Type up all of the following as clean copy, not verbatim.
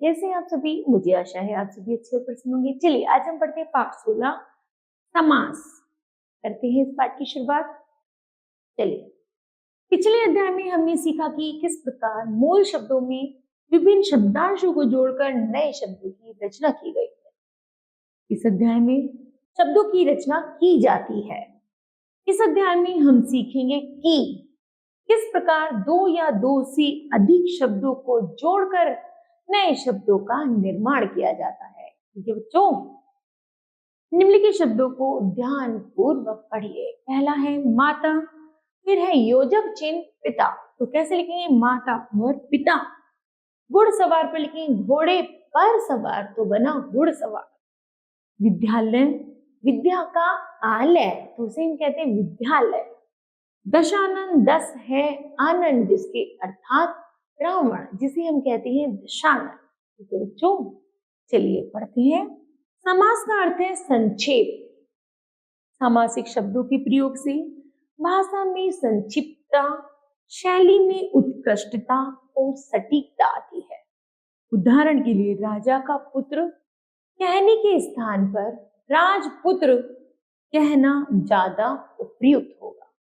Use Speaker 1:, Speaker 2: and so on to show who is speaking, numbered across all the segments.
Speaker 1: कैसे हैं आप सभी? मुझे आशा है आप सभी अच्छे और प्रसन्न होंगे। चलिए आज हम पढ़ते हैं पाठ 16 समास। करते हैं इस पाठ की शुरुआत। चलिए, पिछले अध्याय में हमने सीखा कि किस प्रकार मूल शब्दों में विभिन्न शब्दांशों को जोड़कर नए शब्दों की रचना की गई है। इस अध्याय में शब्दों की रचना की जाती है। इस अध्याय में हम सीखेंगे कि किस प्रकार दो या दो से अधिक शब्दों को जोड़कर नए शब्दों का निर्माण किया जाता है। ठीक है बच्चों, निम्नलिखित शब्दों को ध्यान पूर्वक पढ़िए। पहला है माता, फिर है योजक चिन्ह पिता। तो कैसे लिखेंगे? माता और पिता। घुड़सवार पर लिखेंगे घोड़े पर सवार, तो बना घुड़सवार। विद्यालय, विद्या का आलय, तो उसे हम कहते हैं विद्यालय। दशानन, दस है आनंद जिसके, अर्थात रावण, जिसे हम कहते हैं दशानन। ठीक है बच्चों, चलिए पढ़ते हैं। समास का अर्थ है संक्षेप। सामासिक शब्दों के प्रयोग से भाषा में संक्षिप्तता, शैली में उत्कृष्टता और सटीकता आती है। उदाहरण के लिए राजा का पुत्र कहने के स्थान पर राजपुत्र कहना ज्यादा उपयुक्त होगा।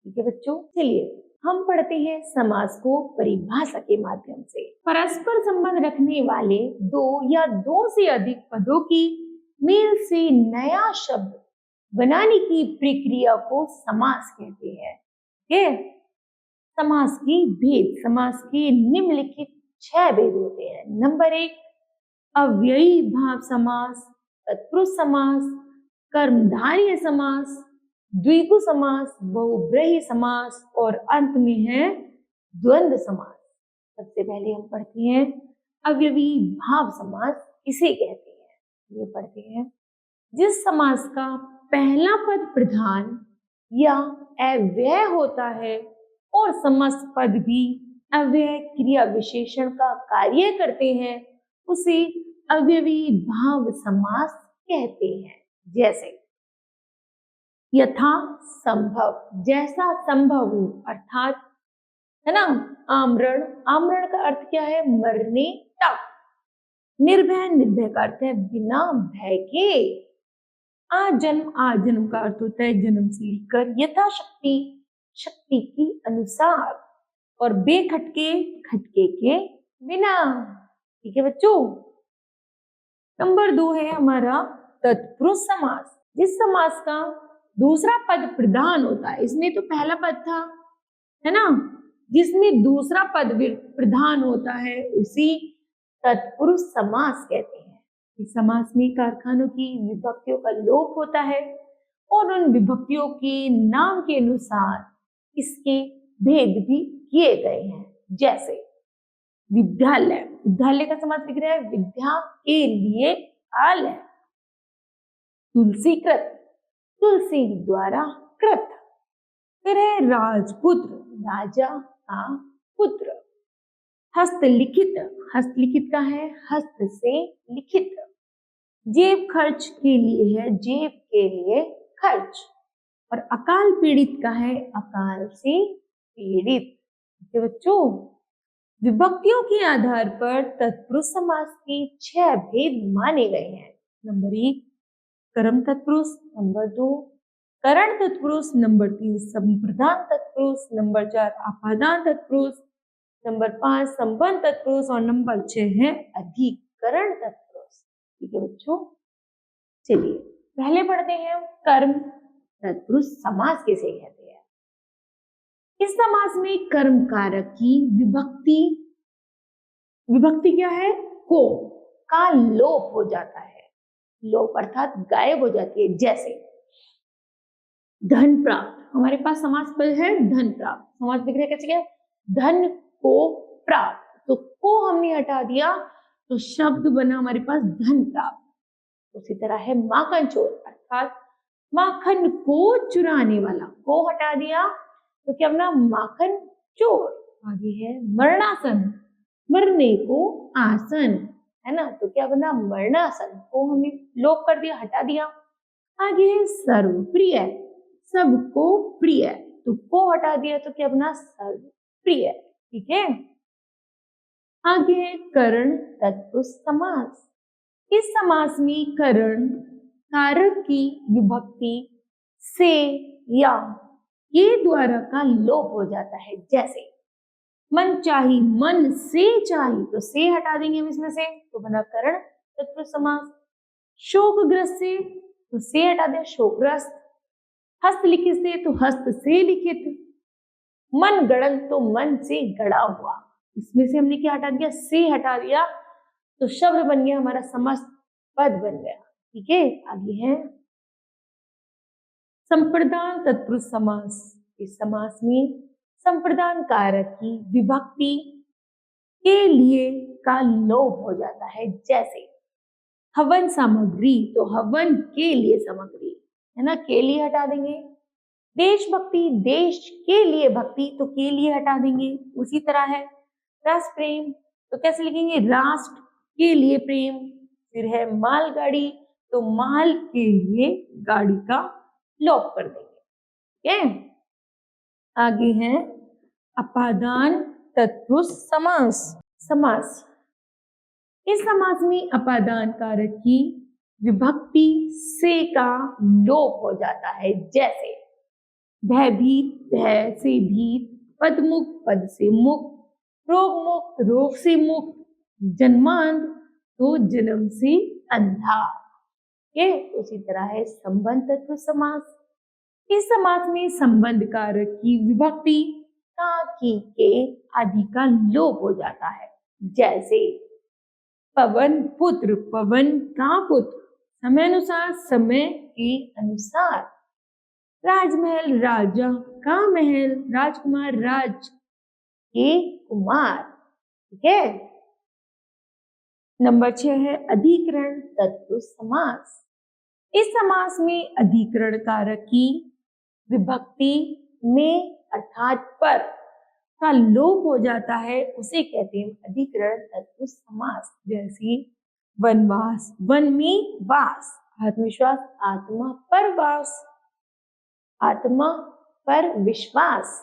Speaker 1: ठीक है बच्चों, चलिए हम पढ़ते हैं समास को परिभाषा के माध्यम से। परस्पर संबंध रखने वाले दो या दो से अधिक पदों की मेल से नया शब्द बनाने की प्रक्रिया को समास कहते हैं। ठीक, समास की भेद। समास के निम्नलिखित 6 भेद होते हैं। नंबर 1, अव्ययी भाव समास, तत्पुरुष समास, कर्मधारय समास, द्विगु समास, बहुब्रीहि समास और अंत में है द्वंद्व समास। सबसे पहले हम पढ़ते हैं अव्ययी भाव समास किसे कहते हैं। ये पढ़ते हैं, जिस समास का पहला पद प्रधान या अव्यय होता है और समस्त पद भी अव्यय क्रिया विशेषण का कार्य करते हैं, उसे अव्ययी भाव समास कहते हैं। जैसे यथा संभव, जैसा संभव हो, अर्थात है ना। आमरण, आमरण का अर्थ क्या है? मरने तक। निर्भय, निर्भय का अर्थ है बिना भय के। आजन्म, आजन्म का अर्थ होता है जन्म से लेकर यथाशक्ति, शक्ति के अनुसार। और बेखटके, खटके के बिना। ठीक है बच्चों। नंबर 2 है हमारा तत्पुरुष समास। जिस समास का दूसरा पद प्रधान होता है, इसमें तो पहला पद था, है ना, जिसमें दूसरा पद प्रधान होता है उसी तत्पुरुष समास कहते हैं। इस समास में कारखानों की विभक्तियों का लोप होता है और उन विभक्तियों के नाम के अनुसार इसके भेद भी किए गए हैं। जैसे विद्यालय, विद्यालय का समास लिख रहा है विद्या के लिए आलय। तुलसीकृत, तुलसी द्वारा कृत। फिर है राजपुत्र, राजा का पुत्र। हस्तलिखित, हस्तलिखित का है हस्त से लिखित। जेब खर्च के लिए है जेब के लिए खर्च। और अकाल पीड़ित का है अकाल से पीड़ित। बच्चों, विभक्तियों के आधार पर तत्पुरुष समास के 6 भेद माने गए हैं। नंबर 1 कर्म तत्पुरुष, नंबर 2 करण तत्पुरुष, नंबर 3 संप्रदान तत्पुरुष, नंबर 4 आपादान तत्पुरुष, नंबर 5 संबंध तत्पुरुष और नंबर 6 है अधिकरण तत्पुरुष। ठीक है बच्चों, चलिए पहले पढ़ते हैं कर्म तत्पुरुष समास किसे कहते हैं। इस समास में कर्म कारक की विभक्ति, विभक्ति क्या है? को, का लोप हो जाता है। लोप अर्थात गायब हो जाती है। जैसे धन प्राप्त, हमारे पास समास पद है धन प्राप्त। समास दिख रहा है कैसे? क्या? धन को प्राप्त, तो को हमने हटा दिया तो शब्द बना हमारे पास धन प्राप्त। उसी तरह है माखन चोर, अर्थात माखन को चुराने वाला, को हटा दिया तो क्या बना? माखन चोर। आगे है मरणासन, मरने को आसन, है ना, तो क्या बना? मरणासन। को हमने लोप कर दिया, हटा दिया। आगे है सर्वप्रिय, सबको प्रिय, तो को हटा दिया तो क्या बना? सर्वप्रिय। ठीक है। आगे है करण तत्पुरुष समास। इस समास में करण कारक की विभक्ति से या ये द्वारा का लोप हो जाता है। जैसे मन चाही, मन से चाही, तो से हटा देंगे हम इसमें से, तो बना करण तत्पुरुष समास। शोकग्रस्त से, तो से हटा दिया शोकग्रस्त। हस्त लिखित से, तो हस्त से लिखित। मन गढ़न, तो मन से गढ़ा हुआ, इसमें से हमने क्या हटा दिया, से हटा दिया, तो शब्द बन गया हमारा, समस्त पद बन गया। ठीक है, आगे है संप्रदान तत्पुरुष समास। इस समास में संप्रदान कारक की विभक्ति के लिए का लोप हो जाता है। जैसे हवन सामग्री, तो हवन के लिए सामग्री है ना, के लिए हटा देंगे। देशभक्ति, देश के लिए भक्ति, तो के लिए हटा देंगे। उसी तरह है राष्ट्र प्रेम, तो कैसे लिखेंगे, राष्ट्र के लिए प्रेम। फिर है मालगाड़ी, तो माल के लिए गाड़ी का लोप कर देंगे। ठीक है, आगे है अपादान तत्पुरुष समास। समास, इस समास में अपादान कारक की विभक्ति से का लोप हो जाता है। जैसे भयभीत, भय से भीत। पदमुक्त, पद से मुक्त। रोग मुक्त, रोग से मुक्त। जन्मांध, तो जन्म से अंधा। ये उसी तरह है संबंध तत्पुरुष समास। इस समास में संबंध कारक की विभक्ति का, की, के आदि का लोप हो जाता है। जैसे पवन पुत्र, पवन का पुत्र। समय अनुसार, समय के अनुसार। राजमहल, राजा का महल। राजकुमार, राज के कुमार। ठीक है, नंबर 6 है अधिकरण तत्पुरुष समास। इस समास में अधिकरण कारक की विभक्ति में अर्थात पर का लोप हो जाता है, उसे कहते हैं अधिकरण तत्पुरुष समास। जैसे वनवास, वन में वास। आत्मविश्वास, आत्मा पर वास, आत्मा पर विश्वास।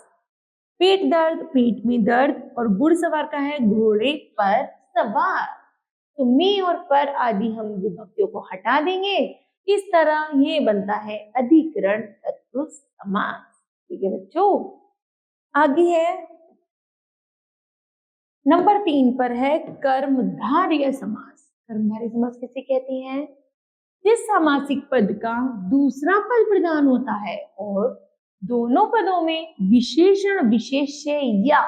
Speaker 1: पेट दर्द, पेट में दर्द। और घुड़सवार का है घोड़े पर सवार। तो में और पर आदि हम विभक्तियों को हटा देंगे। इस तरह ये बनता है अधिकरण तत्पुरुष समास। ठीक है बच्चों, आगे है नंबर 3 पर है कर्मधारय समास। कर्मधारय समास किसे कहते हैं, जिस सामासिक पद का दूसरा पद प्रधान होता है और दोनों पदों में विशेषण, विशेष्य या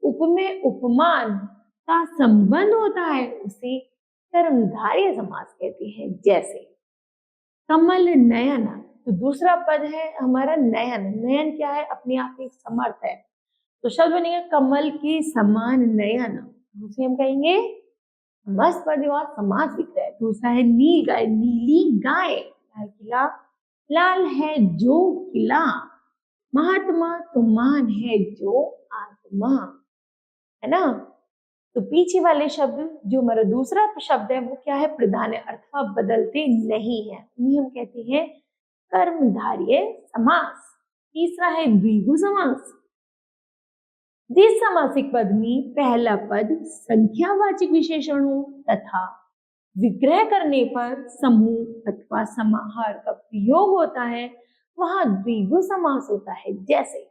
Speaker 1: उपमेय, उपमान का संबंध होता है, उसे कर्मधारय समास कहते हैं। जैसे कमल नयन, तो दूसरा पद है हमारा नयन। नयन क्या है, अपने आप में समर्थ है, तो शब्द बनेगा कमल के समान नयन। उसे हम कहेंगे मस्त पदवार समास दिख रहा है। दूसरा है नील गाय, नीली गाय। लाल किला, लाल है जो किला। महात्मा, तो मान है जो आत्मा, है ना। तो पीछे वाले शब्द जो हमारा दूसरा शब्द है वो क्या है, प्रधान है, अर्थवा बदलते नहीं है, उन्हें हम कहते हैं कर्मधारय समास। तीसरा है द्विगु समास। जिस सामासिक पद में पहला पद संख्यावाचक विशेषण हो तथा विग्रह करने पर समूह अथवा समाहार का प्रयोग होता है, वहां द्विगु समास होता है। जैसे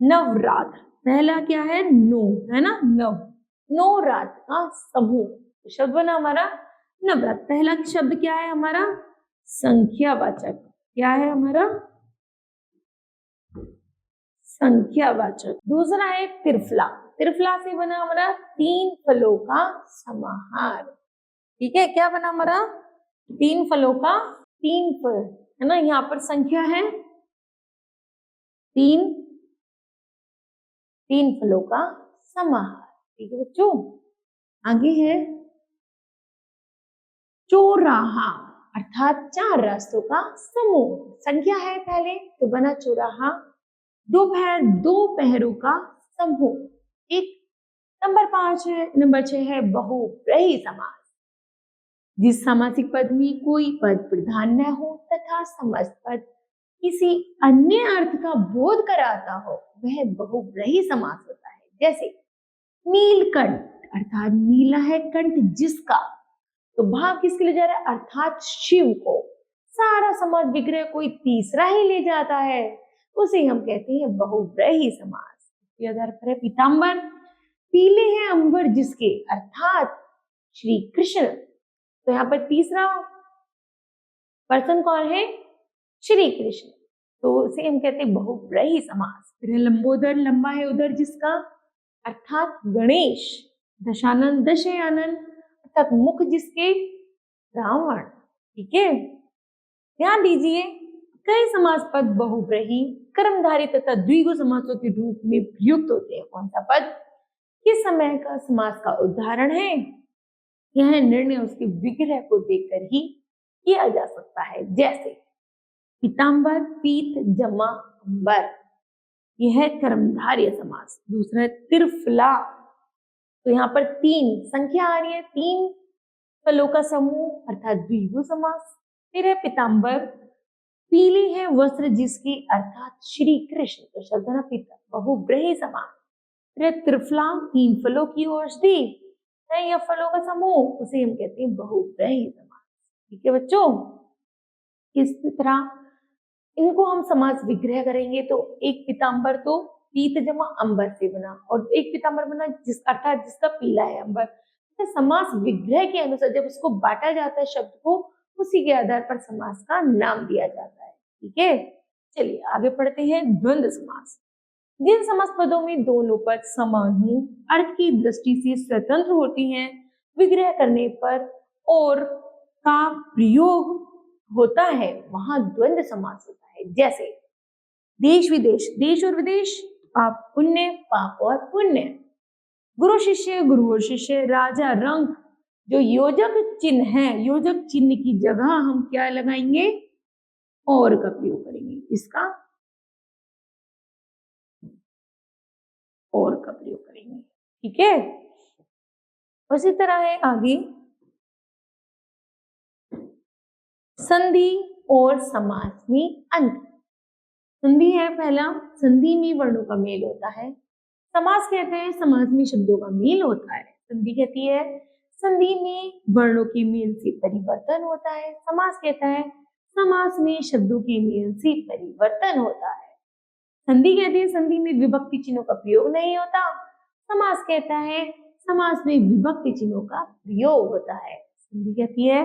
Speaker 1: नवरात्र, पहला क्या है, नो, है ना, नव, नौ रात का समूह, तो शब्द बना हमारा नवरात्र। पहला शब्द क्या है हमारा, संख्यावाचक। क्या है हमारा, संख्यावाचक। दूसरा है त्रिफला, त्रिफला से बना हमारा 3 फलों का समाहार। ठीक है, क्या बना हमारा, 3 फलों का, 3 फल, है ना, यहाँ पर संख्या है 3, 3 फलों का समाहार। ठीक है बच्चों, आगे है चौराहा, अर्थात 4 रास्तों का समूह। संख्या है पहले, तो बना चौराहा। दोपहर, 2 पहरों का समूह। एक नंबर 5 है, नंबर 6 है बहुव्रीहि समास। जिस सामासिक पद में कोई पद प्रधान न हो तथा समस्त पद किसी अन्य अर्थ का बोध कराता हो, वह बहुव्रीहि समास होता है। जैसे नीलकंठ, अर्थात नीला है कंठ जिसका, तो भाव किसके लिए जा रहा है, अर्थात शिव को। सारा समास विग्रह कोई तीसरा ही ले जाता है, उसे हम कहते हैं बहुव्रीहि समास। इसके आधार पर है पीतांबर, पीले हैं अंबर जिसके, अर्थात श्री कृष्ण। तो यहाँ पर तीसरा पर्सन कौन है, श्री कृष्ण, तो उसे हम कहते हैं बहुव्रीहि समास। फिर लंबोदर, लंबा है उदर जिसका, अर्थात गणेश। दशानन, दशयानन अर्थात मुख जिसके, रावण। ठीक है, ध्यान दीजिए कई समास पद बहुव्रीहि, कर्मधारी तथा द्विगु समासों के रूप में प्रयुक्त होते हैं। कौन सा पद किस समय का समास का उदाहरण है, यह निर्णय उसके विग्रह को देखकर ही किया जा सकता है। जैसे पीतांबर, पीत जमा अंबर, यह है कर्मधारय समास। दूसरा त्रिफला, तो यहाँ पर 3 संख्या आ रही है, 3 फलों का समूह अर्थात द्विगु समास। फिर है पीतांबर, पीली है वस्त्र जिसकी, अर्थात श्री कृष्ण, तो शब्द ना पीता, बहुव्रीहि समास। फिर है त्रिफला, 3 फलों की औषधि है या फलों का समूह, उसे हम कहते हैं बहुव्रीहि समास। ठीक है बच्चों, इस तरह इनको हम समास विग्रह करेंगे तो एक पीतांबर तो पीत जमा अंबर से बना, और एक पीतांबर बना जिस अर्थात जिसका पीला है अंबर। तो समास विग्रह के अनुसार जब उसको बांटा जाता है शब्द को, उसी के आधार पर समास का नाम दिया जाता है। ठीक है, चलिए आगे पढ़ते हैं द्वंद्व समास। जिन समास पदों में दोनों पद समान हो, अर्थ की दृष्टि से स्वतंत्र होती हैं, विग्रह करने पर और का प्रयोग होता है, वहां द्वंद्व समास होता है। जैसे देश विदेश, देश और विदेश, पाप पुण्य, पाप और पुण्य। गुरु शिष्य, गुरु और शिष्य। राजा रंग, जो योजक चिन्ह है, योजक चिन्ह की जगह हम क्या लगाएंगे, और का प्रयोग करेंगे, इसका और का प्रयोग करेंगे। ठीक है, उसी तरह है आगे संधि और समास में अंतर। संधि है पहला, संधि में वर्णों का मेल होता है। समास कहते हैं समास में शब्दों का मेल होता है। संधि कहती है संधि में वर्णों के मेल से परिवर्तन होता है। समास कहता है समास में शब्दों के मेल से परिवर्तन होता है। संधि कहती है संधि में विभक्ति चिन्हों का प्रयोग नहीं होता। समास कहता है समास में विभक्ति चिन्हों का प्रयोग होता है। संधि कहती है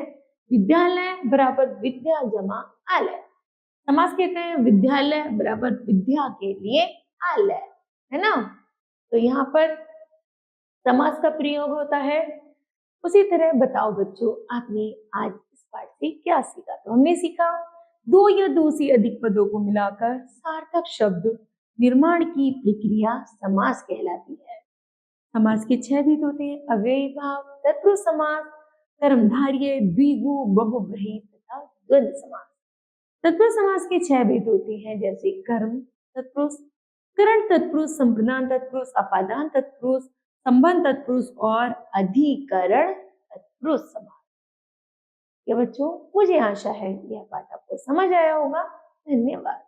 Speaker 1: विद्यालय बराबर विद्या जमा आलय। समास कहते हैं विद्यालय बराबर विद्या के लिए आलय, है ना। तो यहाँ पर समास का प्रयोग होता है। उसी तरह बताओ बच्चों, आपने आज इस पाठ से क्या सीखा। तो हमने सीखा 2 या 2 से अधिक पदों को मिलाकर सार्थक शब्द निर्माण की प्रक्रिया समास कहलाती है। समास के 6 भेद होते हैं, अव्ययी भाव, तत्पुरुष समास, कर्मधारय, द्विगु, बहुव्रीहि तथा द्वंद्व समास। तत्पुरुष समास के 6 भेद होते हैं, जैसे कर्म तत्पुरुष, करण तत्पुरुष, संप्रदान तत्पुरुष, अपादान तत्पुरुष, संबंध तत्पुरुष और अधिकरण तत्पुरुष समास। ये बच्चों, मुझे आशा है यह पाठ आपको समझ आया होगा। धन्यवाद।